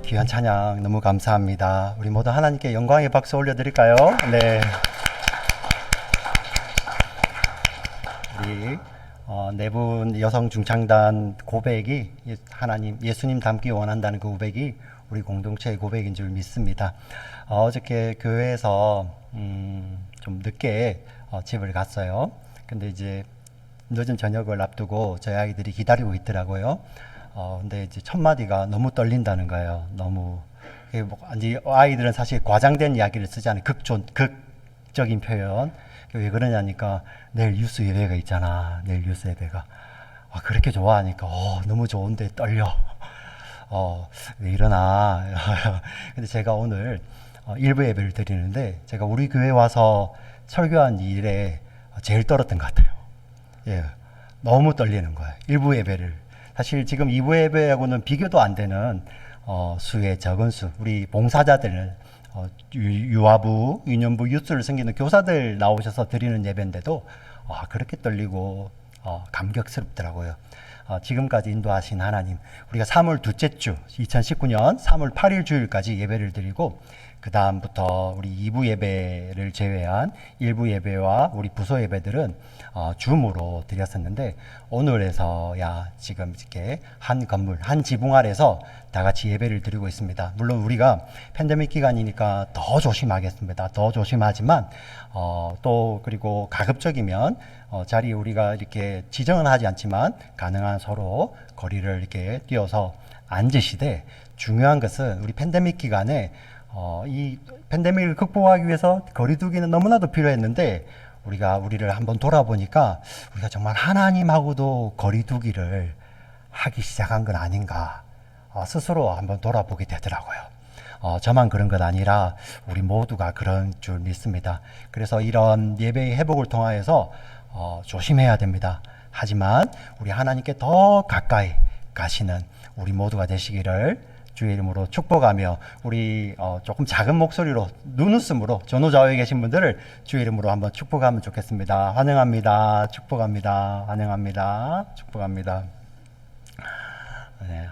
귀한 찬양 너무 감사합니다. 우리 모두 하나님께 영광의 박수 올려드릴까요? 네. 우리 네 분 여성 중창단 고백이 하나님 예수님 닮기 원한다는 그 고백이 우리 공동체의 고백인 줄 믿습니다. 어저께 교회에서 좀 늦게 집을 갔어요. 근데 이제 늦은 저녁을 앞두고 저희 아이들이 기다리고 있더라고요. 근데 이제 첫 마디가 너무 떨린다는 거예요. 너무. 아이들은 사실 과장된 이야기를 쓰지 않아요. 극적인 표현. 왜 그러냐니까 내일 뉴스 예배가 있잖아. 내일 뉴스 예배가. 그렇게 좋아하니까 너무 좋은데 떨려. 왜 이러나. 근데 제가 오늘 일부 예배를 드리는데 제가 우리 교회 와서 설교한 일에 제일 떨었던 것 같아요. 예, 너무 떨리는 거예요. 일부 예배를. 사실 지금 2부 예배하고는 비교도 안 되는 수의 적은 수, 우리 봉사자들, 유아부, 유년부, 유스를 섬기는 교사들 나오셔서 드리는 예배인데도 그렇게 떨리고 감격스럽더라고요. 지금까지 인도하신 하나님, 우리가 3월 둘째 주 2019년 3월 8일 주일까지 예배를 드리고 그 다음부터 우리 2부 예배를 제외한 1부 예배와 우리 부서 예배들은 줌으로 드렸었는데 오늘에서야 지금 이렇게 한 건물, 한 지붕 아래서 다 같이 예배를 드리고 있습니다. 물론 우리가 팬데믹 기간이니까 더 조심하겠습니다. 더 조심하지만 또 그리고 가급적이면 자리에 우리가 이렇게 지정은 하지 않지만 가능한 서로 거리를 이렇게 띄어서 앉으시되 중요한 것은 우리 팬데믹 기간에 이 팬데믹을 극복하기 위해서 거리두기는 너무나도 필요했는데 우리를 한번 돌아보니까 우리가 정말 하나님하고도 거리두기를 하기 시작한 건 아닌가 스스로 한번 돌아보게 되더라고요. 저만 그런 것 아니라 우리 모두가 그런 줄 믿습니다. 그래서 이런 예배의 회복을 통하여서 조심해야 됩니다. 하지만 우리 하나님께 더 가까이 가시는 우리 모두가 되시기를 주의 이름으로 축복하며 우리 조금 작은 목소리로 눈웃음으로 전후좌우에 계신 분들을 주의 이름으로 한번 축복하면 좋겠습니다. 환영합니다. 축복합니다. 환영합니다. 축복합니다. 네.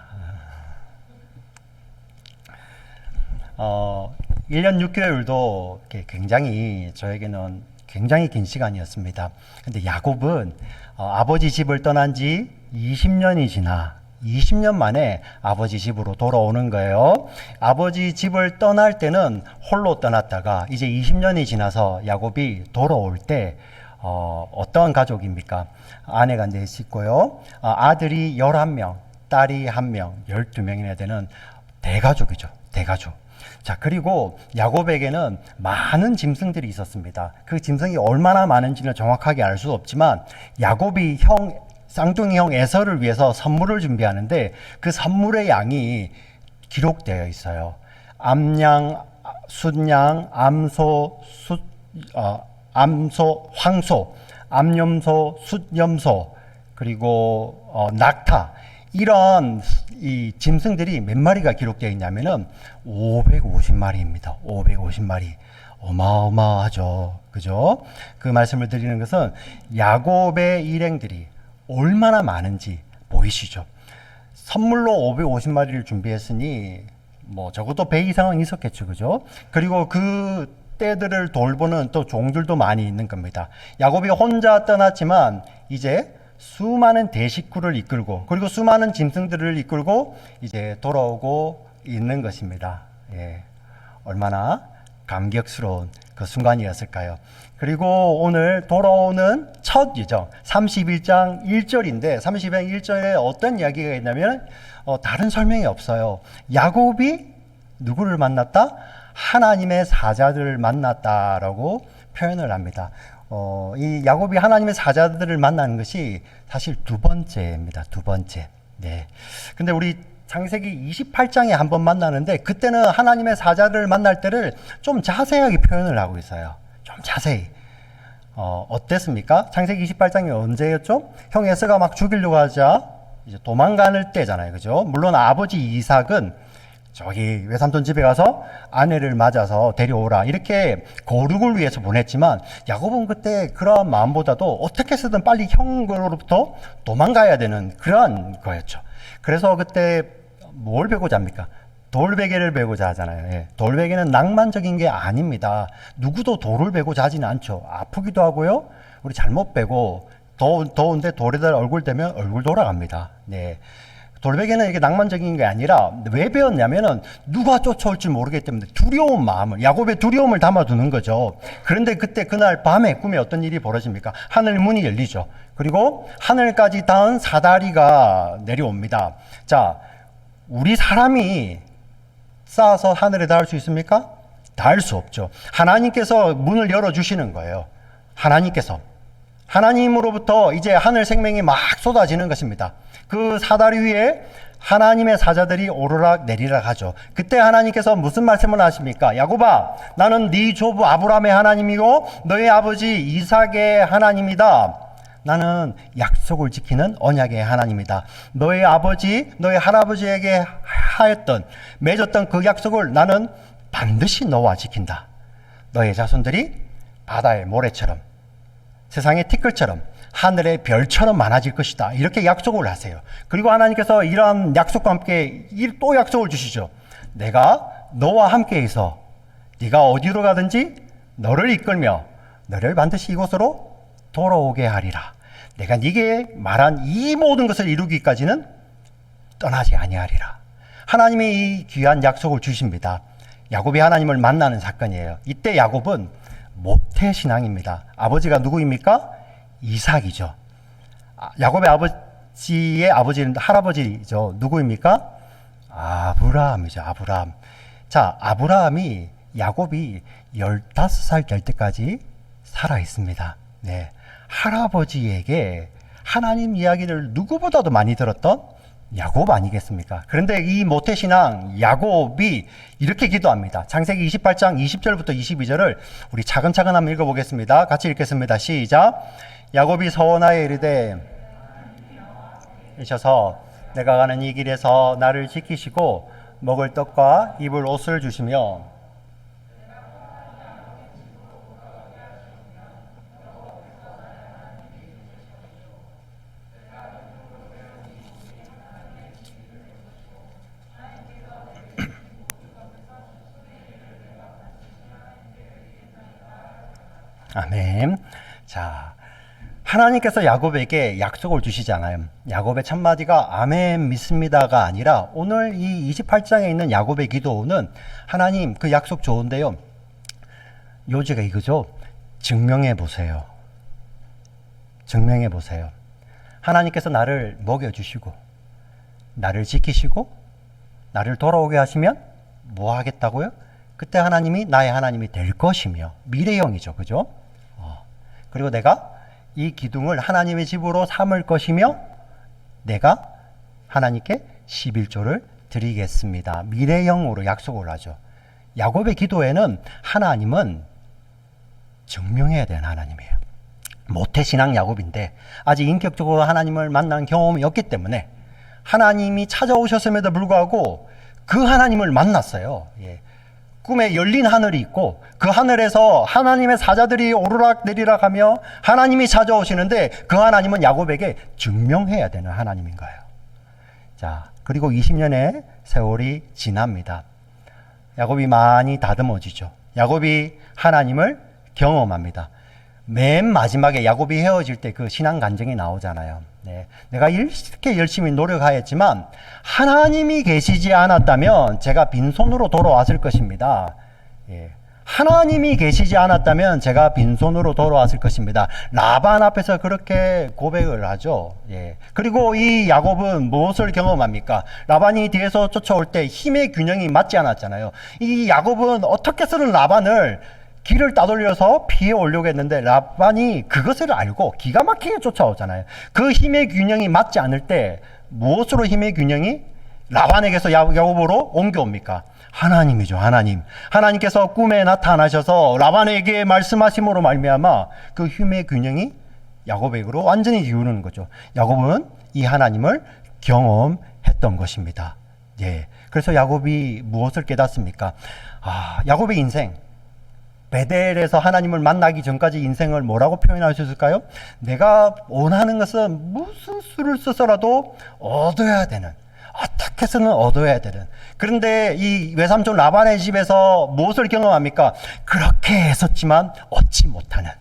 1년 6개월도 굉장히 저에게는 굉장히 긴 시간이었습니다. 근데 야곱은 아버지 집을 떠난 지 20년이 지나 20년 만에 아버지 집으로 돌아오는 거예요. 아버지 집을 떠날 때는 홀로 떠났다가 이제 20년이 지나서 야곱이 돌아올 때 어떠한 가족입니까? 아내가 넷이 있고요. 아들이 11명, 딸이 1명, 12명이나 되는 대가족이죠. 대가족. 자, 그리고 야곱에게는 많은 짐승들이 있었습니다. 그 짐승이 얼마나 많은지는 정확하게 알 수 없지만 야곱이 쌍둥이 형 에서를 위해서 선물을 준비하는데 그 선물의 양이 기록되어 있어요. 암양, 숫양, 암소, 황소, 암염소, 숫염소, 그리고 낙타, 이런 이 짐승들이 몇 마리가 기록되어 있냐면은 550마리입니다. 550마리. 어마어마하죠. 그죠? 그 말씀을 드리는 것은 야곱의 일행들이 얼마나 많은지 보이시죠? 선물로 550마리를 준비했으니 뭐 적어도 배 이상은 있었겠죠. 그죠? 그리고 그 떼들을 돌보는 또 종들도 많이 있는 겁니다. 야곱이 혼자 떠났지만 이제 수많은 대식구를 이끌고 그리고 수많은 짐승들을 이끌고 이제 돌아오고 있는 것입니다. 예. 얼마나 감격스러운 그 순간이었을까요? 그리고 오늘 돌아오는 첫 예정 31장 1절인데 31장 1절에 어떤 이야기가 있냐면 다른 설명이 없어요. 야곱이 누구를 만났다? 하나님의 사자들을 만났다라고 표현을 합니다. 이 야곱이 하나님의 사자들을 만나는 것이 사실 두 번째입니다. 두 번째. 네. 근데 우리 창세기 28장에 한번 만나는데 그때는 하나님의 사자를 만날 때를 좀 자세하게 표현을 하고 있어요. 좀 자세히. 어땠습니까? 창세기 28장이 언제였죠? 형 에서가 막 죽이려고 하자 이제 도망가는 때잖아요. 그죠? 물론 아버지 이삭은 저기 외삼촌 집에 가서 아내를 맞아서 데려오라 이렇게 거룩을 위해서 보냈지만 야곱은 그때 그러한 마음보다도 어떻게 해서든 빨리 형으로부터 도망가야 되는 그러한 거였죠. 그래서 그때 뭘 배우자 합니까? 돌베개를 베고자 하잖아요. 예. 돌베개는 낭만적인 게 아닙니다. 누구도 돌을 베고 자지는 않죠. 아프기도 하고요. 우리 잘못 베고 더운데 돌에다 얼굴 대면 얼굴 돌아갑니다. 네. 돌베개는 이게 낭만적인 게 아니라 왜 배웠냐면은 누가 쫓아올지 모르기 때문에 두려운 마음을, 야곱의 두려움을 담아두는 거죠. 그런데 그때 그날 밤에 꿈에 어떤 일이 벌어집니까? 하늘 문이 열리죠. 그리고 하늘까지 닿은 사다리가 내려옵니다. 자, 우리 사람이 쌓아서 하늘에 닿을 수 있습니까? 닿을 수 없죠. 하나님께서 문을 열어주시는 거예요. 하나님으로부터 이제 하늘 생명이 막 쏟아지는 것입니다. 그 사다리 위에 하나님의 사자들이 오르락 내리락 하죠. 그때 하나님께서 무슨 말씀을 하십니까? 야곱아, 나는 네 조부 아브라함의 하나님이고 너의 아버지 이삭의 하나님이다. 나는 약속을 지키는 언약의 하나님이다. 너의 아버지, 너의 할아버지에게 하였던, 맺었던 그 약속을 나는 반드시 너와 지킨다. 너의 자손들이 바다의 모래처럼, 세상의 티끌처럼, 하늘의 별처럼 많아질 것이다. 이렇게 약속을 하세요. 그리고 하나님께서 이러한 약속과 함께 또 약속을 주시죠. 내가 너와 함께 있어 네가 어디로 가든지 너를 이끌며 너를 반드시 이곳으로 돌아오게 하리라. 내가 네게 말한 이 모든 것을 이루기까지는 떠나지 아니하리라. 하나님이 이 귀한 약속을 주십니다. 야곱이 하나님을 만나는 사건이에요. 이때 야곱은 모태신앙입니다. 아버지가 누구입니까? 이삭이죠. 야곱의 아버지의 아버지는 할아버지죠. 누구입니까? 아브라함이죠. 아브라함. 자, 아브라함이 야곱이 15살 될 때까지 살아 있습니다. 네. 할아버지에게 하나님 이야기를 누구보다도 많이 들었던 야곱 아니겠습니까? 그런데 이 모태신앙 야곱이 이렇게 기도합니다. 창세기 28장 20절부터 22절을 우리 차근차근 한번 읽어보겠습니다. 같이 읽겠습니다. 시작. 야곱이 서원하여 이르되 이셔서 내가 가는 이 길에서 나를 지키시고 먹을 떡과 입을 옷을 주시며 아멘. 자, 하나님께서 야곱에게 약속을 주시잖아요. 야곱의 첫마디가 아멘 믿습니다가 아니라 오늘 이 28장에 있는 야곱의 기도는 하나님 그 약속 좋은데요. 요지가 이거죠. 증명해 보세요. 증명해 보세요. 하나님께서 나를 먹여주시고 나를 지키시고 나를 돌아오게 하시면 뭐 하겠다고요? 그때 하나님이 나의 하나님이 될 것이며 미래형이죠. 그죠? 그리고 내가 이 기둥을 하나님의 집으로 삼을 것이며 내가 하나님께 11조를 드리겠습니다. 미래형으로 약속을 하죠. 야곱의 기도에는 하나님은 증명해야 되는 하나님이에요. 모태신앙 야곱인데 아직 인격적으로 하나님을 만난 경험이 없기 때문에 하나님이 찾아오셨음에도 불구하고 그 하나님을 만났어요. 예. 꿈에 열린 하늘이 있고 그 하늘에서 하나님의 사자들이 오르락 내리락 하며 하나님이 찾아오시는데 그 하나님은 야곱에게 증명해야 되는 하나님인 거예요. 자, 그리고 20년의 세월이 지납니다. 야곱이 많이 다듬어지죠. 야곱이 하나님을 경험합니다. 맨 마지막에 야곱이 헤어질 때 그 신앙 간증이 나오잖아요. 네. 내가 이렇게 열심히 노력하였지만 하나님이 계시지 않았다면 제가 빈손으로 돌아왔을 것입니다. 예. 하나님이 계시지 않았다면 제가 빈손으로 돌아왔을 것입니다. 라반 앞에서 그렇게 고백을 하죠. 예. 그리고 이 야곱은 무엇을 경험합니까? 라반이 뒤에서 쫓아올 때 힘의 균형이 맞지 않았잖아요. 이 야곱은 어떻게 쓰는 라반을 길을 따돌려서 피해 오려고 했는데 라반이 그것을 알고 기가 막히게 쫓아오잖아요. 그 힘의 균형이 맞지 않을 때 무엇으로 힘의 균형이 라반에게서 야곱으로 옮겨옵니까? 하나님이죠. 하나님. 하나님께서 꿈에 나타나셔서 라반에게 말씀하심으로 말미암아 그 힘의 균형이 야곱에게로 완전히 기우는 거죠. 야곱은 이 하나님을 경험했던 것입니다. 예. 그래서 야곱이 무엇을 깨닫습니까? 야곱의 인생. 베델에서 하나님을 만나기 전까지 인생을 뭐라고 표현할 수 있을까요? 내가 원하는 것은 무슨 수를 써서라도 얻어야 되는, 어떻게 해서는 얻어야 되는. 그런데 이 외삼촌 라반의 집에서 무엇을 경험합니까? 그렇게 했었지만 얻지 못하는.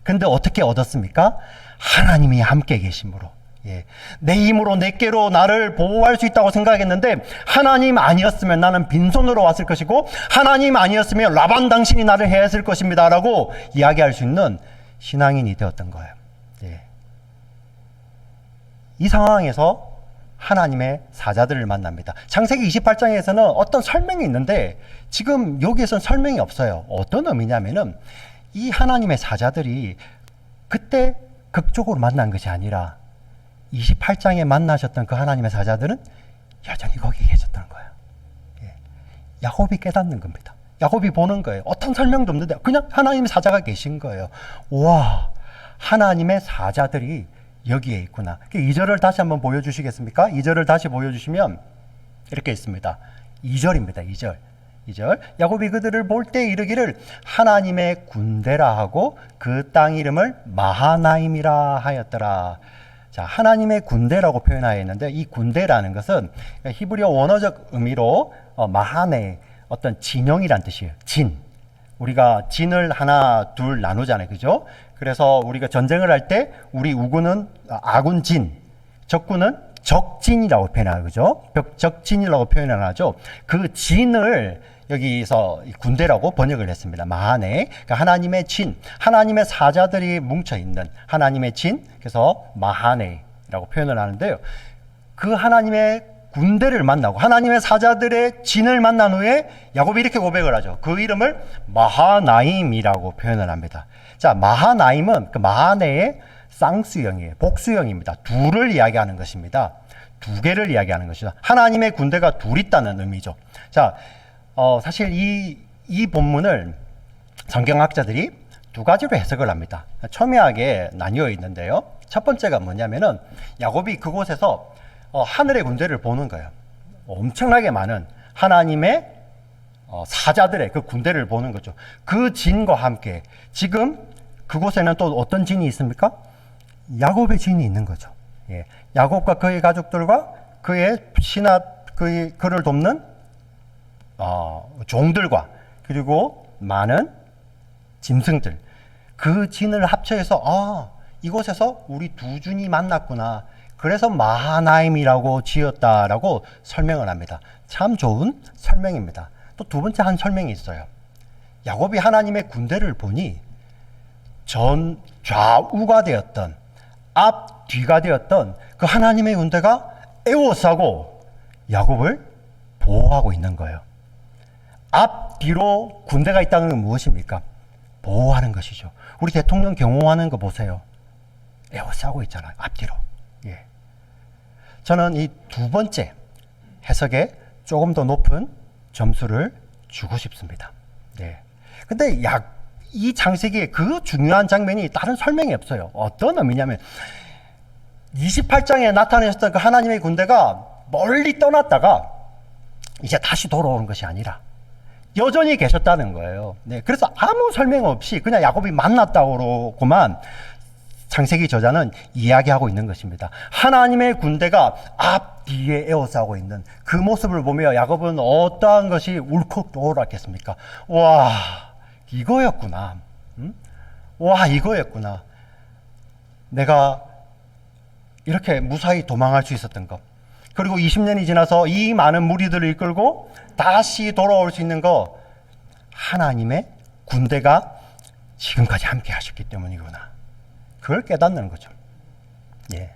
근데 어떻게 얻었습니까? 하나님이 함께 계심으로. 예. 내 힘으로 내께로 나를 보호할 수 있다고 생각했는데 하나님 아니었으면 나는 빈손으로 왔을 것이고 하나님 아니었으면 라반 당신이 나를 해했을 것입니다 라고 이야기할 수 있는 신앙인이 되었던 거예요. 예. 이 상황에서 하나님의 사자들을 만납니다. 창세기 28장에서는 어떤 설명이 있는데 지금 여기에서는 설명이 없어요. 어떤 의미냐면은 이 하나님의 사자들이 그때 극적으로 만난 것이 아니라 28장에 만나셨던 그 하나님의 사자들은 여전히 거기에 계셨다는 거예요. 예. 야곱이 깨닫는 겁니다. 야곱이 보는 거예요. 어떤 설명도 없는데 그냥 하나님의 사자가 계신 거예요. 와, 하나님의 사자들이 여기에 있구나. 2절을 다시 한번 보여주시겠습니까? 2절을 다시 보여주시면 이렇게 있습니다. 2절입니다. 2절. 야곱이 그들을 볼 때 이르기를 하나님의 군대라 하고 그 땅 이름을 마하나임이라 하였더라. 자, 하나님의 군대라고 표현하였는데 이 군대라는 것은 히브리어 원어적 의미로 마하네, 어떤 진영이란 뜻이에요. 진. 우리가 진을 하나 둘 나누잖아요. 그죠? 그래서 우리가 전쟁을 할 때 우리 우군은 아군 진, 적군은 적진이라고 표현하죠. 그죠? 적진이라고 표현을 하죠. 그 진을 여기서 군대라고 번역을 했습니다. 마하네. 그러니까 하나님의 진, 하나님의 사자들이 뭉쳐있는 하나님의 진, 그래서 마하네라고 표현을 하는데요. 그 하나님의 군대를 만나고 하나님의 사자들의 진을 만난 후에 야곱이 이렇게 고백을 하죠. 그 이름을 마하나임이라고 표현을 합니다. 자, 마하나임은 그 마하네의 쌍수형이에요. 복수형입니다. 둘을 이야기하는 것입니다. 두 개를 이야기하는 것이죠. 하나님의 군대가 둘 있다는 의미죠. 자, 사실 이 본문을 성경학자들이 두 가지로 해석을 합니다. 첨예하게 나뉘어 있는데요. 첫 번째가 뭐냐면은 야곱이 그곳에서 하늘의 군대를 보는 거예요. 엄청나게 많은 하나님의 사자들의 그 군대를 보는 거죠. 그 진과 함께 지금 그곳에는 또 어떤 진이 있습니까? 야곱의 진이 있는 거죠. 예. 야곱과 그의 가족들과 그의 그를 돕는 종들과 그리고 많은 짐승들, 그 진을 합쳐서 이곳에서 우리 두 준이 만났구나. 그래서 마하나임이라고 지었다라고 설명을 합니다. 참 좋은 설명입니다. 또 두 번째 한 설명이 있어요. 야곱이 하나님의 군대를 보니 좌우가 되었던 앞뒤가 되었던 그 하나님의 군대가 에워싸고 야곱을 보호하고 있는 거예요. 앞뒤로 군대가 있다는 건 무엇입니까? 보호하는 것이죠. 우리 대통령 경호하는 거 보세요. 에워싸고 있잖아요. 앞뒤로. 예. 저는 이 두 번째 해석에 조금 더 높은 점수를 주고 싶습니다. 네. 근데 이 창세기에 그 중요한 장면이 다른 설명이 없어요. 어떤 의미냐면 28장에 나타내셨던 그 하나님의 군대가 멀리 떠났다가 이제 다시 돌아오는 것이 아니라 여전히 계셨다는 거예요. 네. 그래서 아무 설명 없이 그냥 야곱이 만났다고만 창세기 저자는 이야기하고 있는 것입니다. 하나님의 군대가 앞뒤에 에워싸고 있는 그 모습을 보며 야곱은 어떠한 것이 울컥 떠올랐겠습니까? 와, 이거였구나. 와, 이거였구나. 내가 이렇게 무사히 도망할 수 있었던 것. 그리고 20년이 지나서 이 많은 무리들을 이끌고 다시 돌아올 수 있는 거, 하나님의 군대가 지금까지 함께 하셨기 때문이구나. 그걸 깨닫는 거죠. 예.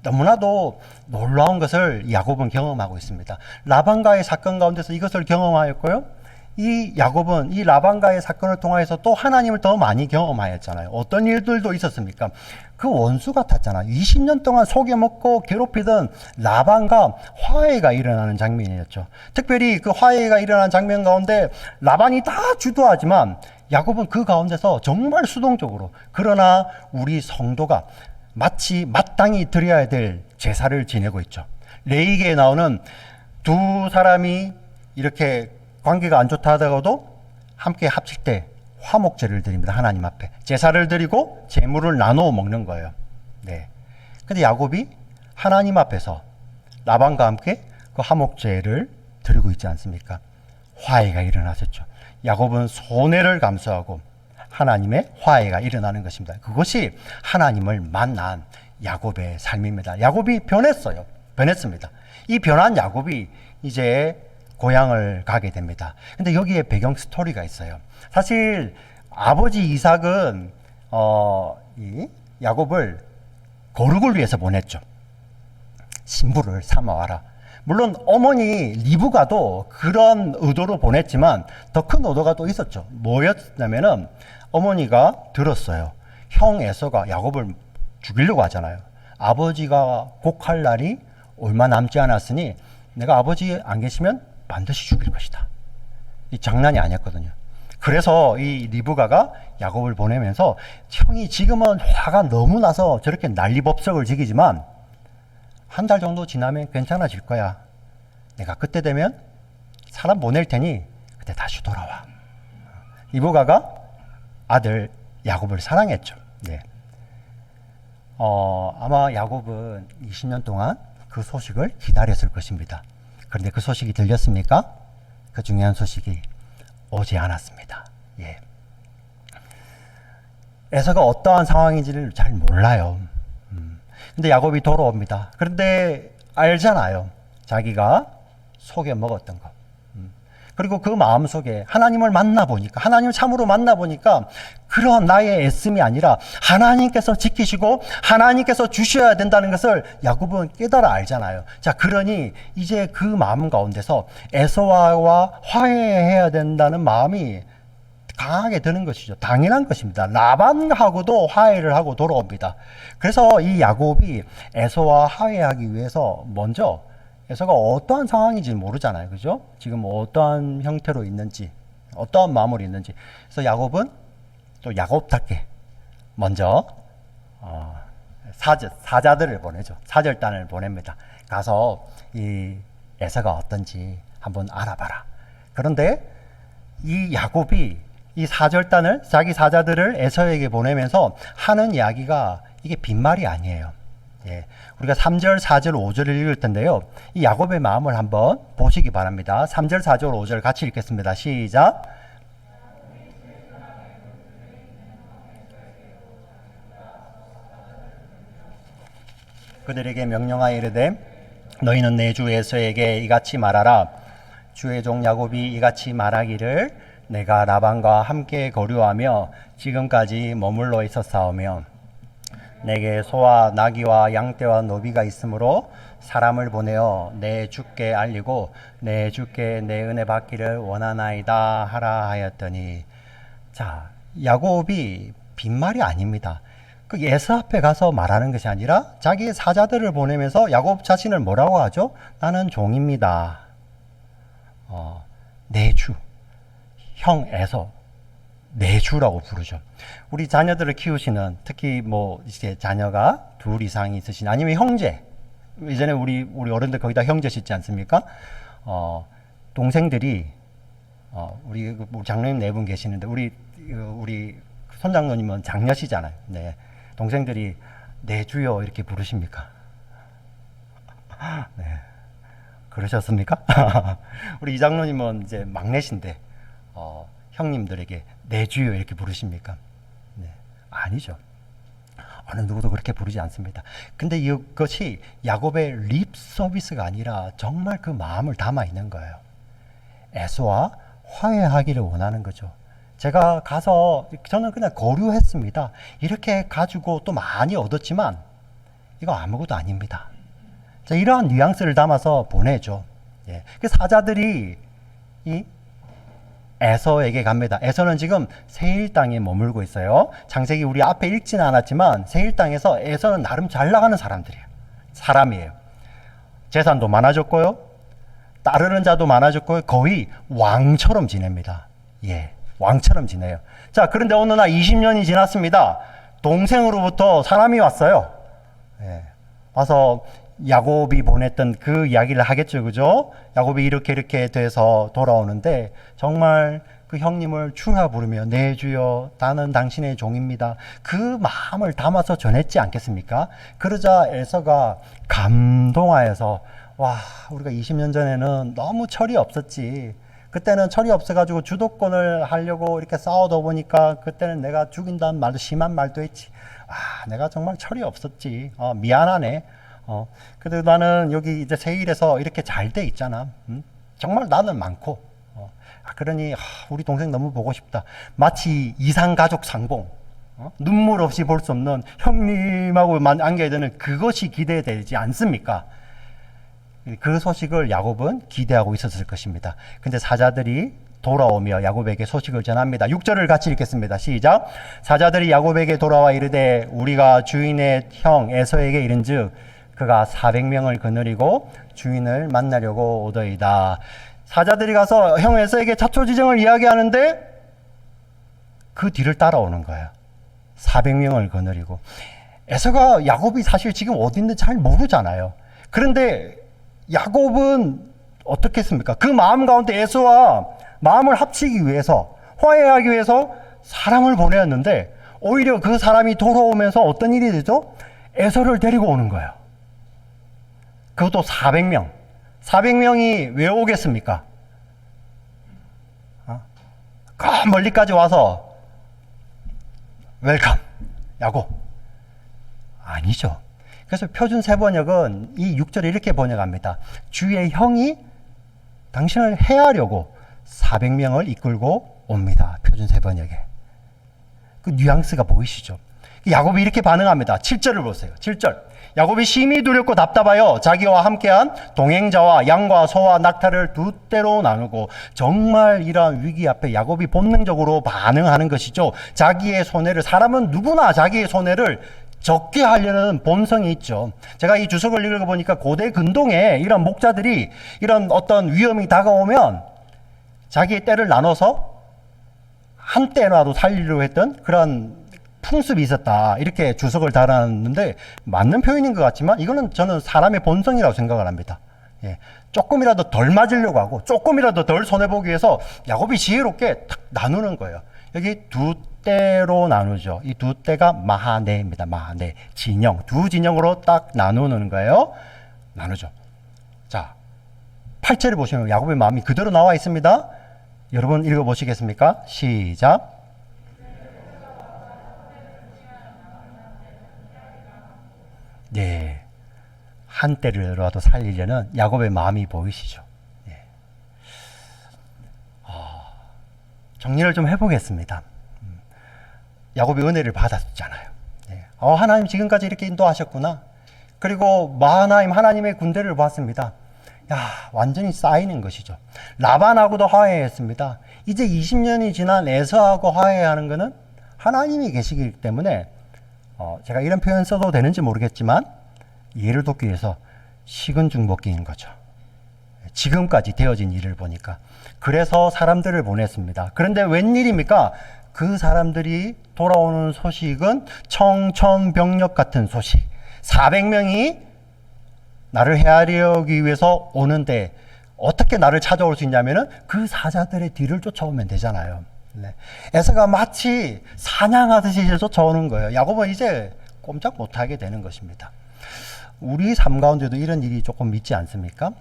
너무나도 놀라운 것을 야곱은 경험하고 있습니다. 라반과의 사건 가운데서 이것을 경험하였고요. 이 야곱은 이 라반과의 사건을 통해서 또 하나님을 더 많이 경험하였잖아요. 어떤 일들도 있었습니까? 그 원수 같았잖아요. 20년 동안 속여먹고 괴롭히던 라반과 화해가 일어나는 장면이었죠. 특별히 그 화해가 일어나는 장면 가운데 라반이 다 주도하지만 야곱은 그 가운데서 정말 수동적으로, 그러나 우리 성도가 마치 마땅히 드려야 될 제사를 지내고 있죠. 레위기에 나오는 두 사람이 이렇게 관계가 안 좋다 하다가도 함께 합칠 때 화목제를 드립니다. 하나님 앞에 제사를 드리고 제물을 나누어 먹는 거예요. 네. 근데 야곱이 하나님 앞에서 라반과 함께 그 화목제를 드리고 있지 않습니까? 화해가 일어났었죠. 야곱은 손해를 감수하고 하나님의 화해가 일어나는 것입니다. 그것이 하나님을 만난 야곱의 삶입니다. 야곱이 변했어요. 변했습니다. 이 변한 야곱이 이제 고향을 가게 됩니다. 근데 여기에 배경 스토리가 있어요. 사실 아버지 이삭은 이 야곱을 거룩을 위해서 보냈죠. 신부를 삼아와라. 물론 어머니 리브가도 그런 의도로 보냈지만 더 큰 의도가 또 있었죠. 뭐였냐면은 어머니가 들었어요. 형 에서가 야곱을 죽이려고 하잖아요. 아버지가 곡할 날이 얼마 남지 않았으니 내가 아버지 안 계시면 반드시 죽일 것이다. 이 장난이 아니었거든요. 그래서 이 리브가가 야곱을 보내면서 형이 지금은 화가 너무 나서 저렇게 난리법석을 지기지만 한 달 정도 지나면 괜찮아질 거야. 내가 그때 되면 사람 보낼 테니 그때 다시 돌아와. 리브가가 아들 야곱을 사랑했죠. 네. 아마 야곱은 20년 동안 그 소식을 기다렸을 것입니다. 그런데 그 소식이 들렸습니까? 그 중요한 소식이 오지 않았습니다. 예. 에서가 어떠한 상황인지를 잘 몰라요. 근데 야곱이 돌아옵니다. 그런데 알잖아요. 자기가 속여 먹었던 거. 그리고 그 마음속에 하나님을 만나보니까, 하나님을 참으로 만나보니까 그런 나의 애씀이 아니라 하나님께서 지키시고 하나님께서 주셔야 된다는 것을 야곱은 깨달아 알잖아요. 자, 그러니 이제 그 마음 가운데서 에서와 화해해야 된다는 마음이 강하게 드는 것이죠. 당연한 것입니다. 라반하고도 화해를 하고 돌아옵니다. 그래서 이 야곱이 에서와 화해하기 위해서 먼저 에서가 어떠한 상황인지 모르잖아요. 그죠? 지금 어떠한 형태로 있는지, 어떠한 마음으로 있는지. 그래서 야곱은 또 야곱답게 먼저 사자들을 보내죠. 사절단을 보냅니다. 가서 이 에서가 어떤지 한번 알아봐라. 그런데 이 야곱이 이 사절단을, 자기 사자들을 에서에게 보내면서 하는 이야기가 이게 빈말이 아니에요. 예. 우리가 3절, 4절, 5절을 읽을 텐데요. 이 야곱의 마음을 한번 보시기 바랍니다. 3절, 4절, 5절 같이 읽겠습니다. 시작. 그들에게 명령하여 이르되 너희는 내 주 에서에게 이같이 말하라. 주의 종 야곱이 이같이 말하기를 내가 라반과 함께 거류하며 지금까지 머물러 있었사오며 내게 소와 나귀와 양떼와 노비가 있으므로 사람을 보내어 내 주께 알리고 내 주께 내 은혜 받기를 원하나이다 하라 하였더니, 자, 야곱이 빈말이 아닙니다. 그 에서 앞에 가서 말하는 것이 아니라 자기의 사자들을 보내면서 야곱 자신을 뭐라고 하죠? 나는 종입니다. 내 주, 형 에서 내 주라고 부르죠. 우리 자녀들을 키우시는, 특히 뭐 이제 자녀가 둘 이상이 있으신, 아니면 형제, 예전에 우리 어른들 거기다 형제 싣지 않습니까? 동생들이 우리 장로님 네 분 계시는데 우리 손장로님은 장녀시잖아요. 네. 동생들이 내 주여 이렇게 부르십니까? 네. 그러셨습니까? 우리 이장로님은 이제 막내신데 형님들에게 내 주여 이렇게 부르십니까? 네. 아니죠. 어느 누구도 그렇게 부르지 않습니다. 근데 이것이 야곱의 립 서비스가 아니라 정말 그 마음을 담아 있는 거예요. 에서와 화해하기를 원하는 거죠. 제가 가서 저는 그냥 거류했습니다. 이렇게 가지고 또 많이 얻었지만 이거 아무것도 아닙니다. 자, 이러한 뉘앙스를 담아서 보내죠. 예. 그 사자들이 이 에서에게 갑니다. 에서는 지금 세일 땅에 머물고 있어요. 창세기 우리 앞에 읽지는 않았지만 세일 땅에서 에서는 나름 잘 나가는 사람이에요. 재산도 많아졌고요. 따르는 자도 많아졌고요. 거의 왕처럼 지냅니다. 예, 왕처럼 지내요. 자, 그런데 어느 날 20년이 지났습니다. 동생으로부터 사람이 왔어요. 예, 와서 야곱이 보냈던 그 이야기를 하겠죠. 그죠? 야곱이 이렇게 돼서 돌아오는데 정말 그 형님을 주라 부르며 내 주여 나는 당신의 종입니다. 그 마음을 담아서 전했지 않겠습니까? 그러자 에서가 감동하여서 와, 우리가 20년 전에는 너무 철이 없었지. 그때는 철이 없어가지고 주도권을 하려고 이렇게 싸우다 보니까 그때는 내가 죽인다는 말도 심한 말도 했지. 아, 내가 정말 철이 없었지. 미안하네. 그래도 나는 여기 이제 세일에서 이렇게 잘 돼 있잖아. 정말 나는 많고. 그러니 우리 동생 너무 보고 싶다. 마치 이상가족 상봉. 눈물 없이 볼 수 없는 형님하고만 안겨야 되는 그것이 기대되지 않습니까? 그 소식을 야곱은 기대하고 있었을 것입니다. 근데 사자들이 돌아오며 야곱에게 소식을 전합니다. 6절을 같이 읽겠습니다. 시작. 사자들이 야곱에게 돌아와 이르되 우리가 주인의 형 에서에게 이른즉 그가 400명을 거느리고 주인을 만나려고 오더이다. 사자들이 가서 형 에서에게 자초지정을 이야기하는데 그 뒤를 따라오는 거예요. 400명을 거느리고. 에서가 야곱이 사실 지금 어디 있는지 잘 모르잖아요. 그런데 야곱은 어떻게 했습니까? 그 마음 가운데 에서와 마음을 합치기 위해서, 화해하기 위해서 사람을 보내었는데 오히려 그 사람이 돌아오면서 어떤 일이 되죠? 에서를 데리고 오는 거예요. 그것도 400명. 400명이 왜 오겠습니까? 그 멀리까지 와서 웰컴 야곱. 아니죠. 그래서 표준 세번역은 이 6절에 이렇게 번역합니다. 주의 형이 당신을 해하려고 400명을 이끌고 옵니다. 표준 세번역에. 그 뉘앙스가 보이시죠? 야곱이 이렇게 반응합니다. 7절을 보세요. 7절. 야곱이 심히 두렵고 답답하여 자기와 함께한 동행자와 양과 소와 낙타를 두 떼로 나누고, 정말 이러한 위기 앞에 야곱이 본능적으로 반응하는 것이죠. 자기의 손해를, 사람은 누구나 자기의 손해를 적게 하려는 본성이 있죠. 제가 이 주석을 읽어보니까 고대 근동에 이런 목자들이 이런 어떤 위험이 다가오면 자기의 떼를 나눠서 한 떼라도 살리려고 했던 그런 풍습이 있었다, 이렇게 주석을 달았는데 맞는 표현인 것 같지만 이거는 저는 사람의 본성이라고 생각을 합니다. 조금이라도 덜 맞으려고 하고 조금이라도 덜 손해보기 위해서 야곱이 지혜롭게 탁 나누는 거예요. 여기 두 떼로 나누죠. 이 두 떼가 마하네입니다. 마하네, 진영, 두 진영으로 딱 나누는 거예요. 나누죠. 자, 8절을 보시면 야곱의 마음이 그대로 나와 있습니다. 여러분 읽어보시겠습니까? 시작. 네, 한 떼라도 살리려는 야곱의 마음이 보이시죠? 네. 정리를 좀 해보겠습니다. 야곱이 은혜를 받았잖아요. 네. 하나님 지금까지 이렇게 인도하셨구나. 그리고 마하나임 하나님의 군대를 봤습니다. 야, 완전히 쌓이는 것이죠. 라반하고도 화해했습니다. 이제 20년이 지난 에서하고 화해하는 것은 하나님이 계시기 때문에 제가 이런 표현 써도 되는지 모르겠지만 이해를 돕기 위해서 식은 죽 먹기인 거죠. 지금까지 되어진 일을 보니까. 그래서 사람들을 보냈습니다. 그런데 웬일입니까? 그 사람들이 돌아오는 소식은 청천벽력 같은 소식. 400명이 나를 헤아리기 위해서 오는데 어떻게 나를 찾아올 수 있냐면은 그 사자들의 뒤를 쫓아오면 되잖아요. 네. 에서가 마치 사냥하듯이 이제 쫓아오는 거예요. 야곱은 이제 꼼짝 못하게 되는 것입니다. 우리 삶 가운데도 이런 일이 조금 있지 않습니까?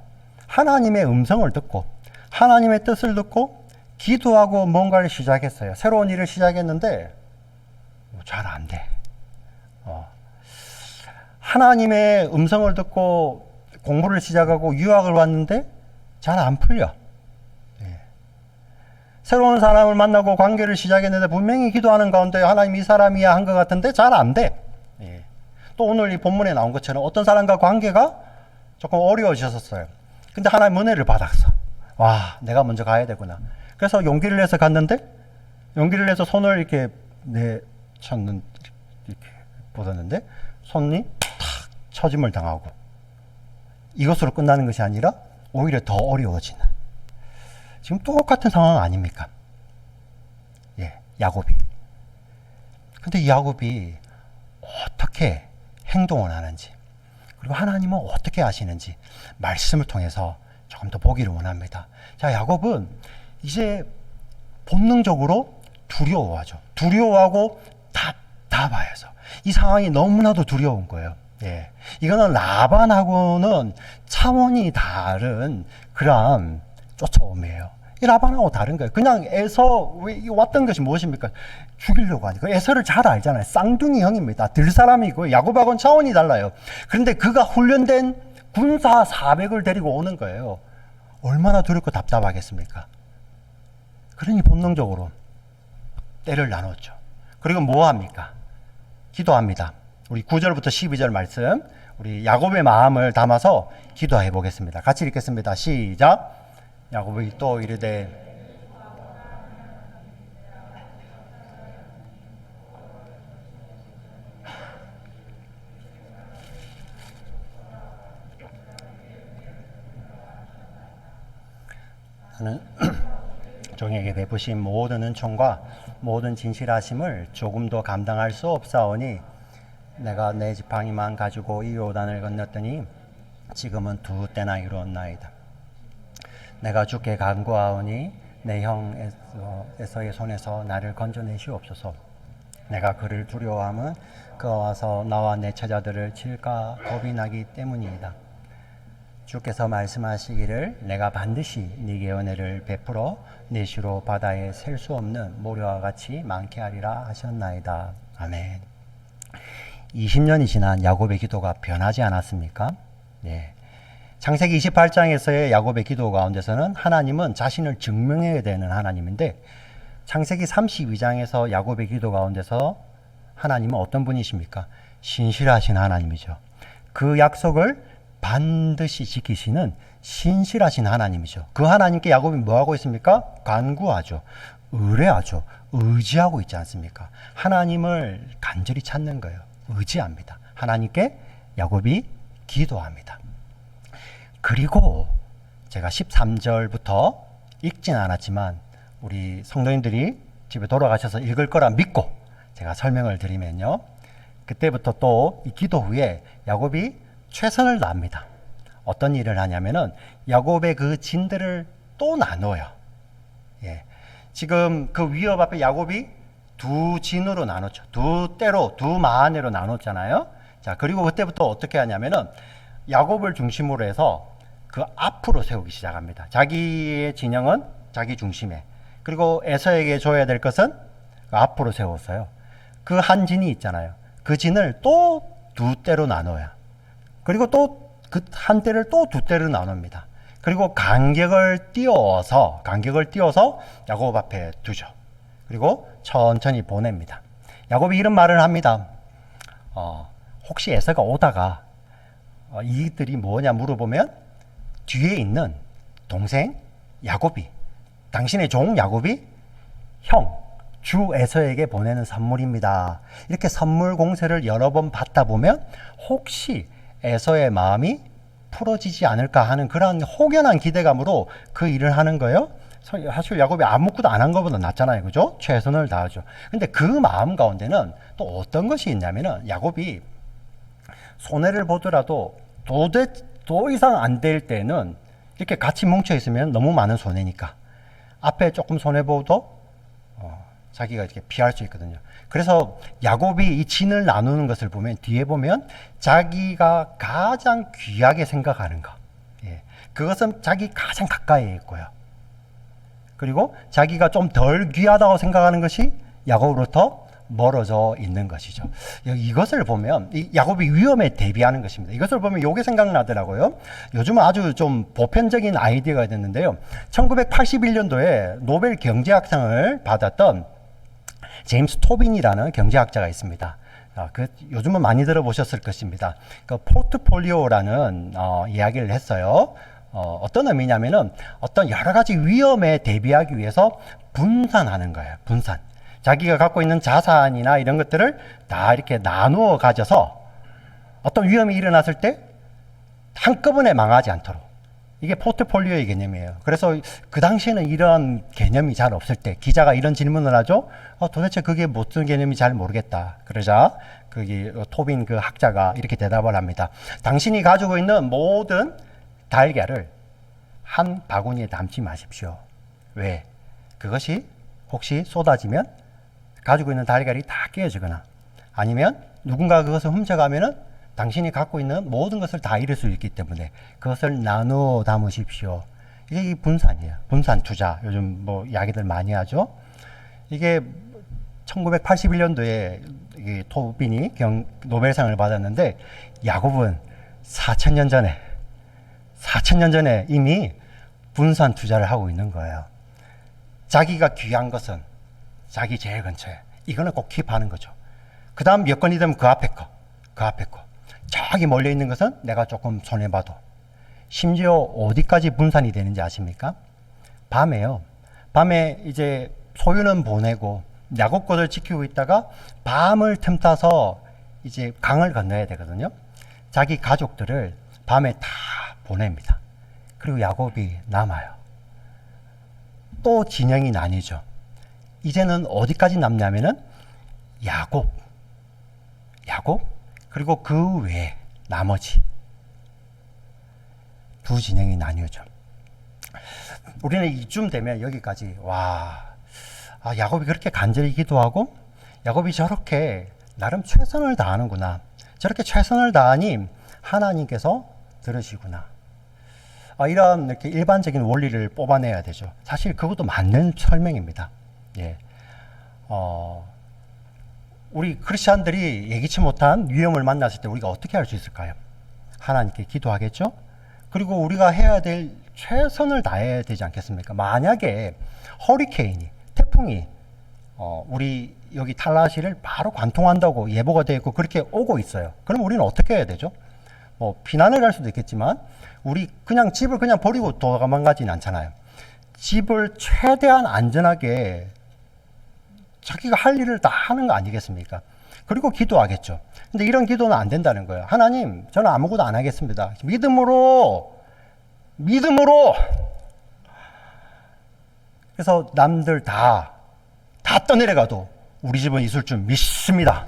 하나님의 음성을 듣고 하나님의 뜻을 듣고 기도하고 뭔가를 시작했어요. 새로운 일을 시작했는데 잘 안 돼. 하나님의 음성을 듣고 공부를 시작하고 유학을 왔는데 잘 안 풀려. 새로운 사람을 만나고 관계를 시작했는데 분명히 기도하는 가운데 하나님 이 사람이야 한 것 같은데 잘 안 돼. 또 오늘 이 본문에 나온 것처럼 어떤 사람과 관계가 조금 어려워졌었어요. 근데 하나님 은혜를 받았어. 와, 내가 먼저 가야 되구나. 그래서 용기를 내서 갔는데, 용기를 내서 손을 이렇게 내쳤는, 이렇게 보았는데 손이 탁 처짐을 당하고, 이것으로 끝나는 것이 아니라 오히려 더 어려워지는, 지금 똑같은 상황 아닙니까? 야곱이. 근데 이 야곱이 어떻게 행동을 하는지, 그리고 하나님은 어떻게 하시는지 말씀을 통해서 조금 더 보기를 원합니다. 자, 야곱은 이제 본능적으로 두려워하죠. 두려워하고 답답해서 이 상황이 너무나도 두려운 거예요. 예. 이거는 라반하고는 차원이 다른 그런 쫓아옴이에요. 이 라반하고 다른 거예요. 그냥 에서 왔던 것이 무엇입니까? 죽이려고 하니까. 에서를 잘 알잖아요. 쌍둥이 형입니다. 들사람이고 야곱하고는 차원이 달라요. 그런데 그가 훈련된 군사 400을 데리고 오는 거예요. 얼마나 두렵고 답답하겠습니까? 그러니 본능적으로 때를 나눴죠. 그리고 뭐 합니까? 기도합니다. 우리 9절부터 12절 말씀, 우리 야곱의 마음을 담아서 기도해 보겠습니다. 같이 읽겠습니다. 시작. 야곱이 또 이르되 나는 종에게 베푸신 모든 은총과 모든 진실하심을 조금도 감당할 수 없사오니 내가 내 지팡이만 가지고 이 요단을 건넜더니 지금은 두 때나 이루었나이다. 내가 주께 간구하오니 내 형 에서의 손에서 나를 건져내시옵소서. 내가 그를 두려워함은 그가 와서 나와 내 처자들을 칠까 겁이 나기 때문이다. 주께서 말씀하시기를 내가 반드시 네게 은혜를 베풀어 네 시로 바다에 셀 수 없는 모래와 같이 많게 하리라 하셨나이다. 아멘. 20년이 지난 야곱의 기도가 변하지 않았습니까? 네. 창세기 28장에서의 야곱의 기도 가운데서는 하나님은 자신을 증명해야 되는 하나님인데 창세기 32장에서 야곱의 기도 가운데서 하나님은 어떤 분이십니까? 신실하신 하나님이죠. 그 약속을 반드시 지키시는 신실하신 하나님이죠. 그 하나님께 야곱이 뭐하고 있습니까? 간구하죠. 의뢰하죠. 의지하고 있지 않습니까? 하나님을 간절히 찾는 거예요. 의지합니다. 하나님께 야곱이 기도합니다. 그리고 제가 13절부터 읽진 않았지만 우리 성도님들이 집에 돌아가셔서 읽을 거라 믿고 제가 설명을 드리면요. 그때부터 또 이 기도 후에 야곱이 최선을 다합니다. 어떤 일을 하냐면은 야곱의 그 진들을 또 나눠요. 예. 지금 그 위협 앞에 야곱이 두 진으로 나눴죠. 두 때로, 두 마하네로 나눴잖아요. 자, 그리고 그때부터 어떻게 하냐면은 야곱을 중심으로 해서 그 앞으로 세우기 시작합니다. 자기의 진영은 자기 중심에. 그리고 에서에게 줘야 될 것은 그 앞으로 세웠어요. 그 한 진이 있잖아요. 그 진을 또 두 때로 나눠요. 그리고 또 그 한 때를 또 두 때로 나눕니다. 그리고 간격을 띄워서 야곱 앞에 두죠. 그리고 천천히 보냅니다. 야곱이 이런 말을 합니다. 혹시 에서가 오다가 이들이 뭐냐 물어보면 뒤에 있는 동생 야곱이, 당신의 종 야곱이 형 주 에서에게 보내는 선물입니다. 이렇게 선물 공세를 여러 번 받다 보면 혹시 에서의 마음이 풀어지지 않을까 하는 그런 혹연한 기대감으로 그 일을 하는 거예요. 사실 야곱이 아무것도 안 한 것보다 낫잖아요. 그죠? 최선을 다하죠. 근데 그 마음 가운데는 또 어떤 것이 있냐면은 야곱이 손해를 보더라도 더 이상 안 될 때는 이렇게 같이 뭉쳐 있으면 너무 많은 손해니까 앞에 조금 손해보도 자기가 이렇게 피할 수 있거든요. 그래서 야곱이 이 진을 나누는 것을 보면 뒤에 보면 자기가 가장 귀하게 생각하는 것, 그것은 자기 가장 가까이에 있고요. 그리고 자기가 좀 덜 귀하다고 생각하는 것이 야곱으로부터 멀어져 있는 것이죠. 이것을 보면 이 야곱이 위험에 대비하는 것입니다. 이것을 보면 요게 생각나더라고요. 요즘은 아주 좀 보편적인 아이디어가 됐는데요. 1981년도에 노벨 경제학상을 받았던 제임스 토빈이라는 경제학자가 있습니다. 요즘은 많이 들어보셨을 것입니다. 그 포트폴리오라는 이야기를 했어요. 어떤 의미냐면은 어떤 여러 가지 위험에 대비하기 위해서 분산하는 거예요. 분산. 자기가 갖고 있는 자산이나 이런 것들을 다 이렇게 나누어 가져서 어떤 위험이 일어났을 때 한꺼번에 망하지 않도록. 이게 포트폴리오의 개념이에요. 그래서 그 당시에는 이런 개념이 잘 없을 때 기자가 이런 질문을 하죠. 도대체 그게 무슨 개념이 잘 모르겠다. 그러자 거기 토빈 그 학자가 이렇게 대답을 합니다. 당신이 가지고 있는 모든 달걀을 한 바구니에 담지 마십시오. 왜? 그것이 혹시 쏟아지면 가지고 있는 달걀이 다 깨어지거나 아니면 누군가 그것을 훔쳐가면은 당신이 갖고 있는 모든 것을 다 잃을 수 있기 때문에 그것을 나누어 담으십시오. 이게 이 분산이에요. 분산 투자. 요즘 뭐 이야기들 많이 하죠. 이게 1981년도에 토빈이 노벨상을 받았는데 야곱은 4,000년 전에 이미 분산 투자를 하고 있는 거예요. 자기가 귀한 것은 자기 제일 근처에 이거는 꼭 킵하는 거죠. 그 다음 여건이 되면 그 앞에 거. 저기 멀리 있는 것은 내가 조금 손해봐도. 심지어 어디까지 분산이 되는지 아십니까? 밤에요. 밤에 이제 소유는 보내고 야곱 것을 지키고 있다가 밤을 틈타서 이제 강을 건너야 되거든요. 자기 가족들을 밤에 다 보냅니다. 그리고 야곱이 남아요. 또 진영이 나뉘죠. 이제는 어디까지 남냐면은 야곱 그리고 그 외에 나머지 두 진영이 나뉘어져. 우리는 이쯤 되면 여기까지 야곱이 그렇게 간절히 기도하고 야곱이 저렇게 나름 최선을 다하는구나. 저렇게 최선을 다하니 하나님께서 들으시구나. 이런 이렇게 일반적인 원리를 뽑아내야 되죠. 사실 그것도 맞는 설명입니다. 예. 우리 크리스찬들이 예기치 못한 위험을 만났을 때 우리가 어떻게 할 수 있을까요? 하나님께 기도하겠죠? 그리고 우리가 해야 될 최선을 다해야 되지 않겠습니까? 만약에 허리케인이, 태풍이 우리 여기 탈라시를 바로 관통한다고 예보가 되어 있고 그렇게 오고 있어요. 그럼 우리는 어떻게 해야 되죠? 피난을 갈 수도 있겠지만 우리 그냥 집을 그냥 버리고 도망가지는 않잖아요. 집을 최대한 안전하게 자기가 할 일을 다 하는 거 아니겠습니까? 그리고 기도하겠죠. 근데 이런 기도는 안 된다는 거예요. 하나님, 저는 아무것도 안 하겠습니다. 믿음으로. 그래서 남들 다 떠내려가도 우리 집은 있을 줄 믿습니다.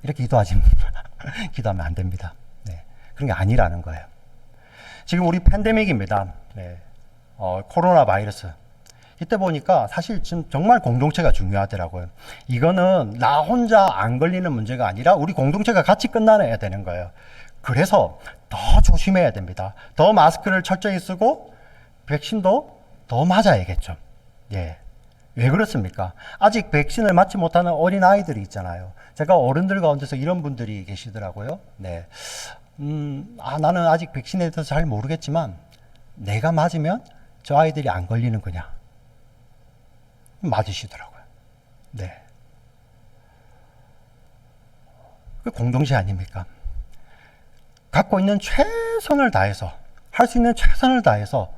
이렇게 기도하면 안 됩니다. 네. 그런 게 아니라는 거예요. 지금 우리 팬데믹입니다. 네. 코로나 바이러스. 이때 보니까 사실 지금 정말 공동체가 중요하더라고요. 이거는 나 혼자 안 걸리는 문제가 아니라 우리 공동체가 같이 끝나야 되는 거예요. 그래서 더 조심해야 됩니다. 더 마스크를 철저히 쓰고 백신도 더 맞아야겠죠. 예. 왜 그렇습니까? 아직 백신을 맞지 못하는 어린 아이들이 있잖아요. 제가 어른들 가운데서 이런 분들이 계시더라고요. 네. 나는 아직 백신에 대해서 잘 모르겠지만 내가 맞으면 저 아이들이 안 걸리는구나. 맞으시더라고요. 네. 그 공동체 아닙니까? 갖고 있는 최선을 다해서, 할 수 있는 최선을 다해서,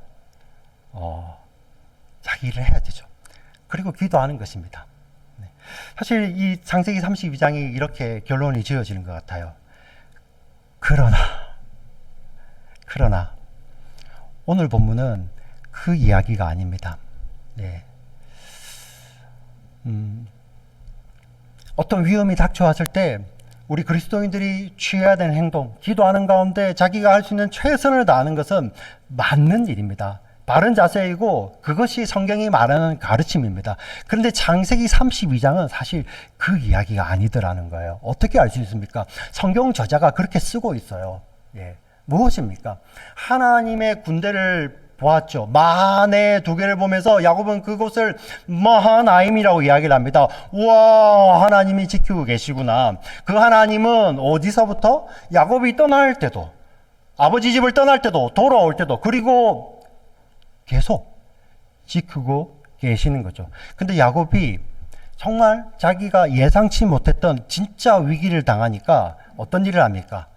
자기 일을 해야 되죠. 그리고 기도하는 것입니다. 네. 사실 이 창세기 32장이 이렇게 결론이 지어지는 것 같아요. 그러나, 오늘 본문은 그 이야기가 아닙니다. 네. 어떤 위험이 닥쳐왔을 때 우리 그리스도인들이 취해야 되는 행동, 기도하는 가운데 자기가 할 수 있는 최선을 다하는 것은 맞는 일입니다. 바른 자세이고 그것이 성경이 말하는 가르침입니다. 그런데 창세기 32장은 사실 그 이야기가 아니더라는 거예요. 어떻게 알 수 있습니까? 성경 저자가 그렇게 쓰고 있어요. 예. 무엇입니까? 하나님의 군대를 보았죠. 마하네 두 개를 보면서 야곱은 그곳을 마하나임이라고 이야기를 합니다. 우와, 하나님이 지키고 계시구나. 그 하나님은 어디서부터? 야곱이 떠날 때도, 아버지 집을 떠날 때도, 돌아올 때도, 그리고 계속 지키고 계시는 거죠. 근데 야곱이 정말 자기가 예상치 못했던 진짜 위기를 당하니까 어떤 일을 합니까?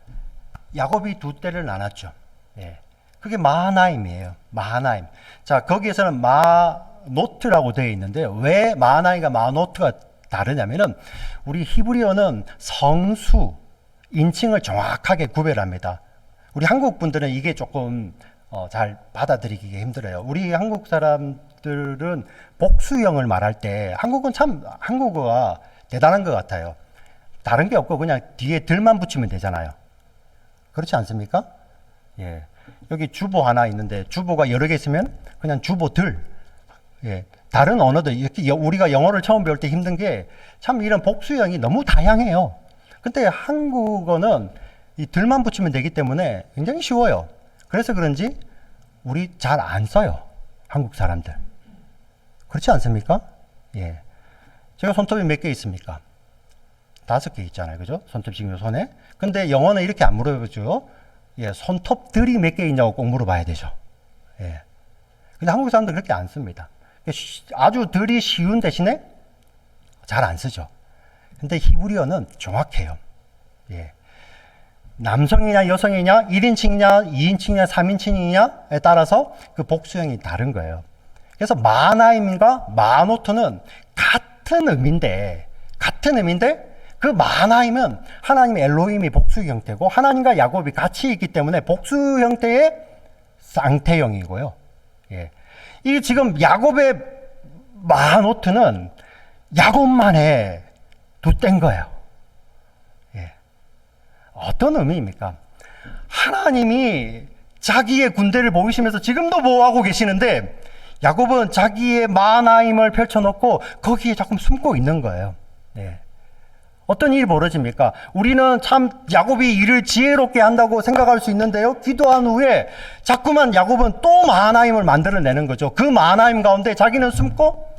야곱이 두 떼를 나눴죠. 예. 그게 마하나임이에요. 마하나임. 자, 거기에서는 마노트라고 되어 있는데 왜 마하나임과 마노트가 다르냐면은 우리 히브리어는 성수, 인칭을 정확하게 구별합니다. 우리 한국 분들은 이게 조금 잘 받아들이기 힘들어요. 우리 한국 사람들은 복수형을 말할 때 한국은 참 한국어가 대단한 것 같아요. 다른 게 없고 그냥 뒤에 들만 붙이면 되잖아요. 그렇지 않습니까? 예. 여기 주보 하나 있는데 주보가 여러 개 있으면 그냥 주보들. 예. 다른 언어들 이렇게 우리가 영어를 처음 배울 때 힘든 게 참 이런 복수형이 너무 다양해요. 근데 한국어는 이 들만 붙이면 되기 때문에 굉장히 쉬워요. 그래서 그런지 우리 잘 안 써요. 한국 사람들. 그렇지 않습니까? 예. 제가 손톱이 몇 개 있습니까? 5개 있잖아요. 그죠? 손톱 지금 손에. 근데 영어는 이렇게 안 물어보죠. 예, 손톱들이 몇 개 있냐고 꼭 물어봐야 되죠. 예. 근데 한국 사람들 그렇게 안 씁니다. 아주 들이 쉬운 대신에 잘 안 쓰죠. 근데 히브리어는 정확해요. 예. 남성이냐 여성이냐 1인칭이냐 2인칭이냐 3인칭이냐에 따라서 그 복수형이 다른 거예요. 그래서 마하나임과 마노트는 같은 의미인데 그 마하나임은 하나님의 엘로힘이 복수 형태고 하나님과 야곱이 같이 있기 때문에 복수 형태의 쌍태형이고요. 예. 이 지금 야곱의 마노트는 야곱만의 돛된 거예요. 예. 어떤 의미입니까? 하나님이 자기의 군대를 보이시면서 지금도 보호하고 계시는데 야곱은 자기의 마하나임을 펼쳐놓고 거기에 자꾸 숨고 있는 거예요. 예. 어떤 일이 벌어집니까? 우리는 참 야곱이 일을 지혜롭게 한다고 생각할 수 있는데요. 기도한 후에 자꾸만 야곱은 또 마하나임을 만들어내는 거죠. 그 마하나임 가운데 자기는 숨고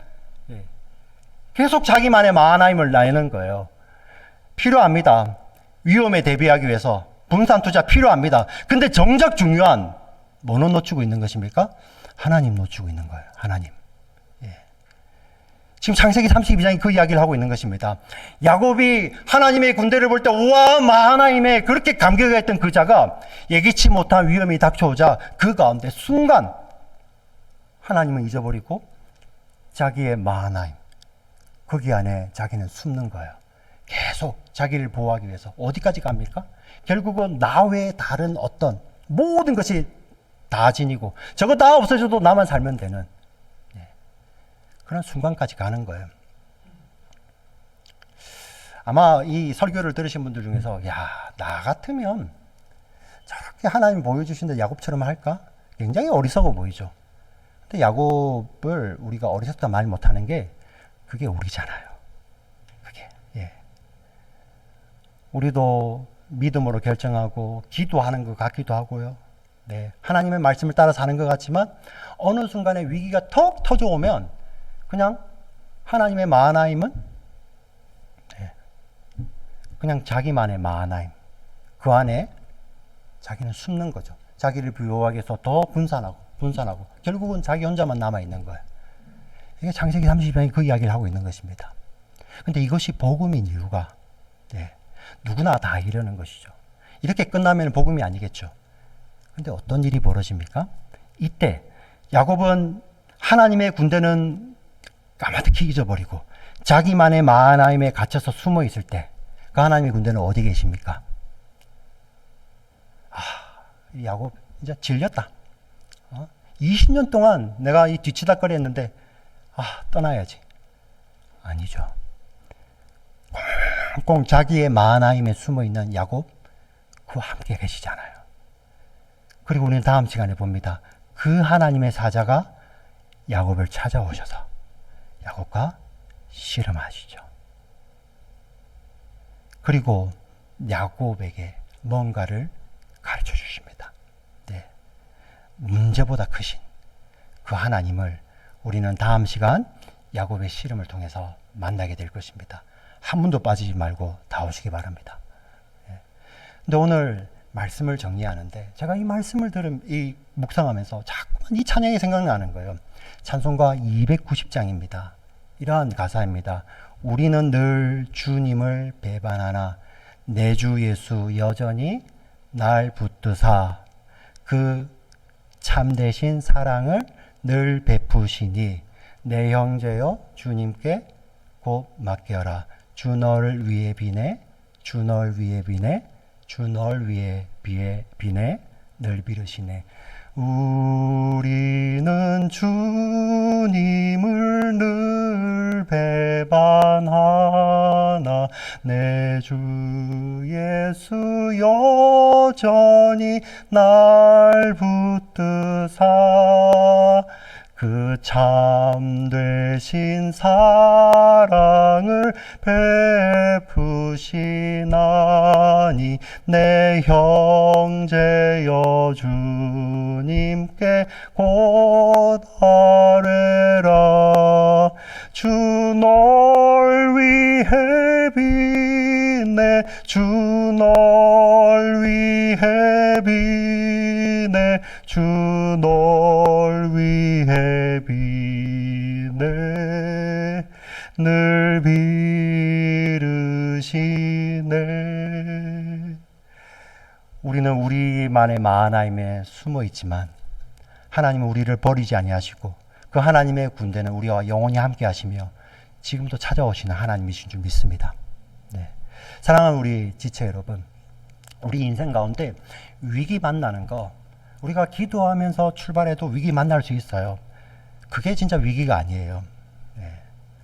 계속 자기만의 마하나임을 내는 거예요. 필요합니다. 위험에 대비하기 위해서 분산 투자 필요합니다. 근데 정작 중요한 뭐는 놓치고 있는 것입니까? 하나님 놓치고 있는 거예요. 하나님. 예. 지금 창세기 32장이 그 이야기를 하고 있는 것입니다. 야곱이 하나님의 군대를 볼 때 우와 마하나임에 그렇게 감격했던 그 자가 예기치 못한 위험이 닥쳐오자 그 가운데 순간 하나님을 잊어버리고 자기의 마하나임 거기 안에 자기는 숨는 거예요. 계속 자기를 보호하기 위해서 어디까지 갑니까? 결국은 나 외에 다른 어떤 모든 것이 다 지니고 저거 다 없어져도 나만 살면 되는 그런 순간까지 가는 거예요. 아마 이 설교를 들으신 분들 중에서 야, 나 같으면 저렇게 하나님 보여주신데 야곱처럼 할까? 굉장히 어리석어 보이죠. 근데 야곱을 우리가 어리석다 말 못하는 게 그게 우리잖아요. 그게 예. 우리도 믿음으로 결정하고 기도하는 것 같기도 하고요. 네, 하나님의 말씀을 따라 사는 것 같지만 어느 순간에 위기가 턱 터져오면 그냥 하나님의 마하나임은 그냥 자기만의 마하나임 그 안에 자기는 숨는 거죠. 자기를 보호하기 위해서 더 분산하고 결국은 자기 혼자만 남아있는 거예요. 이게 창세기 30장이 그 이야기를 하고 있는 것입니다. 근데 이것이 복음인 이유가 누구나 다 이러는 것이죠. 이렇게 끝나면 복음이 아니겠죠. 근데 어떤 일이 벌어집니까? 이때 야곱은 하나님의 군대는 까마득히 잊어버리고 자기만의 마하나임에 갇혀서 숨어 있을 때 그 하나님의 군대는 어디 계십니까? 야곱 이제 질렸다. 20년 동안 내가 이 뒤치다거리 했는데 떠나야지. 아니죠. 꽁꽁 자기의 마하나임에 숨어 있는 야곱 그와 함께 계시잖아요. 그리고 우리는 다음 시간에 봅니다. 그 하나님의 사자가 야곱을 찾아오셔서 야곱과 씨름하시죠. 그리고 야곱에게 뭔가를 가르쳐 주십니다. 네. 문제보다 크신 그 하나님을 우리는 다음 시간 야곱의 씨름을 통해서 만나게 될 것입니다. 한 분도 빠지지 말고 다 오시기 바랍니다. 근데 오늘 말씀을 정리하는데 제가 이 말씀을 이 묵상하면서 자꾸만 이 찬양이 생각나는 거예요. 찬송가 290장입니다. 이러한 가사입니다. 우리는 늘 주님을 배반하나 내 주 예수 여전히 날 붙드사 그 참되신 사랑을 늘 베푸시니 내 형제여 주님께 곧 맡겨라. 주 너를 위해 비네 주 널 위해 비네 주 널 위해 비네 늘 비르시네. 우리는 주님을 늘 배반하나 내 주 예수 여전히 날 붙드사 그 그 참되신 사랑을 베푸시나니 내 형제여 주님께 고하래라. 주 널 위해 비네 주 널 위해 비네 주 널 위해 비네 늘 비르시네. 우리는 우리만의 마하나임에 숨어 있지만 하나님은 우리를 버리지 아니하시고 그 하나님의 군대는 우리와 영원히 함께 하시며 지금도 찾아오시는 하나님이신 줄 믿습니다. 네. 사랑하는 우리 지체 여러분, 우리 인생 가운데 위기 만나는 거, 우리가 기도하면서 출발해도 위기 만날 수 있어요. 그게 진짜 위기가 아니에요. 네.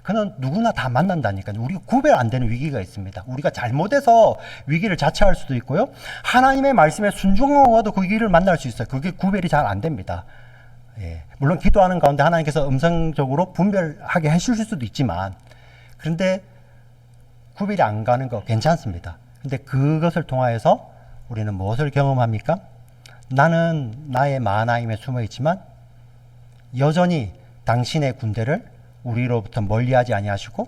그는 누구나 다 만난다니까요. 우리가 구별 안 되는 위기가 있습니다. 우리가 잘못해서 위기를 자처할 수도 있고요. 하나님의 말씀에 순종하고도 그 위기를 만날 수 있어요. 그게 구별이 잘 안 됩니다. 예. 물론 기도하는 가운데 하나님께서 음성적으로 분별하게 해주실 수도 있지만, 그런데 구별이 안 가는 거 괜찮습니다. 근데 그것을 통하여서 우리는 무엇을 경험합니까? 나는 나의 마하나임에 숨어 있지만 여전히 당신의 군대를 우리로부터 멀리하지 아니하시고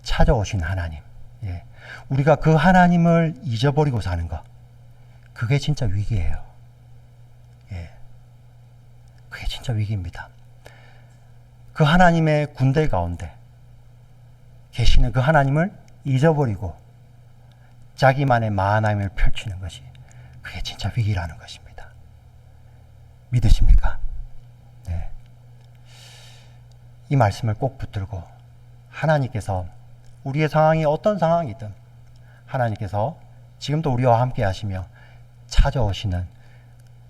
찾아오신 하나님. 예. 우리가 그 하나님을 잊어버리고 사는 것, 그게 진짜 위기예요. 예. 그게 진짜 위기입니다. 그 하나님의 군대 가운데 계시는 그 하나님을 잊어버리고 자기만의 마하나임을 펼치는 것이, 그게 진짜 위기라는 것입니다. 믿으십니까? 네. 이 말씀을 꼭 붙들고 하나님께서 우리의 상황이 어떤 상황이든 하나님께서 지금도 우리와 함께 하시며 찾아오시는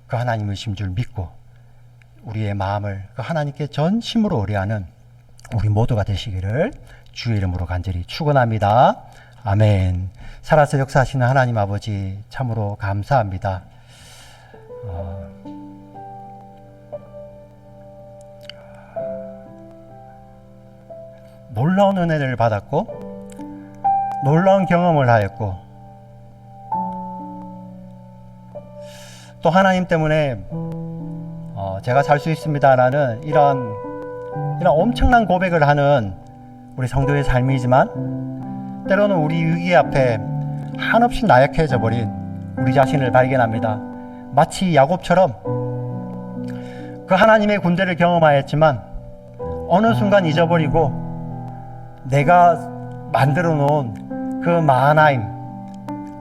그 하나님이신 줄 믿고 우리의 마음을 그 하나님께 전심으로 의뢰하는 우리 모두가 되시기를 주의 이름으로 간절히 축원합니다. 아멘. 살아서 역사하시는 하나님 아버지 참으로 감사합니다. 놀라운 은혜를 받았고 놀라운 경험을 하였고 또 하나님 때문에 제가 살 수 있습니다라는 이런 엄청난 고백을 하는 우리 성도의 삶이지만 때로는 우리 위기 앞에 한없이 나약해져 버린 우리 자신을 발견합니다. 마치 야곱처럼 그 하나님의 군대를 경험하였지만 어느 순간 잊어버리고 내가 만들어 놓은 그 마하나임,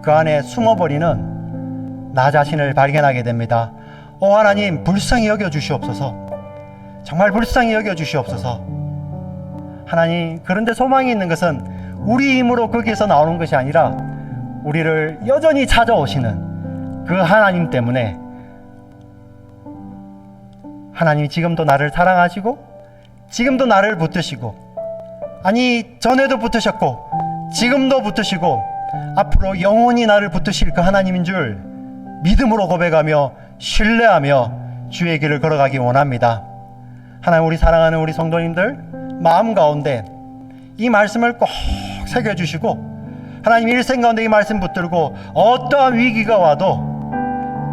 그 안에 숨어버리는 나 자신을 발견하게 됩니다. 오 하나님, 불쌍히 여겨 주시옵소서. 정말 불쌍히 여겨 주시옵소서. 하나님, 그런데 소망이 있는 것은 우리 힘으로 거기에서 나오는 것이 아니라 우리를 여전히 찾아오시는 그 하나님 때문에, 하나님이 지금도 나를 사랑하시고 지금도 나를 붙드시고, 아니 전에도 붙으셨고 지금도 붙으시고 앞으로 영원히 나를 붙드실 그 하나님인 줄 믿음으로 고백하며 신뢰하며 주의 길을 걸어가기 원합니다. 하나님, 우리 사랑하는 우리 성도님들 마음 가운데 이 말씀을 꼭 새겨주시고, 하나님 일생 가운데 이 말씀 붙들고 어떠한 위기가 와도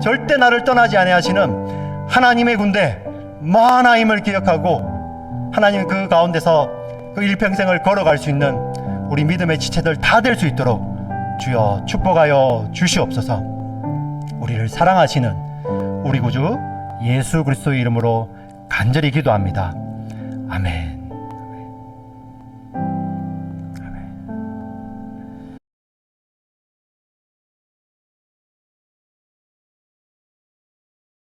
절대 나를 떠나지 아니하시는 하나님의 군대 마하나임을 기억하고 하나님 그 가운데서 그 일평생을 걸어갈 수 있는 우리 믿음의 지체들 다 될 수 있도록 주여 축복하여 주시옵소서. 우리를 사랑하시는 우리 구주 예수 그리스도의 이름으로 간절히 기도합니다. 아멘.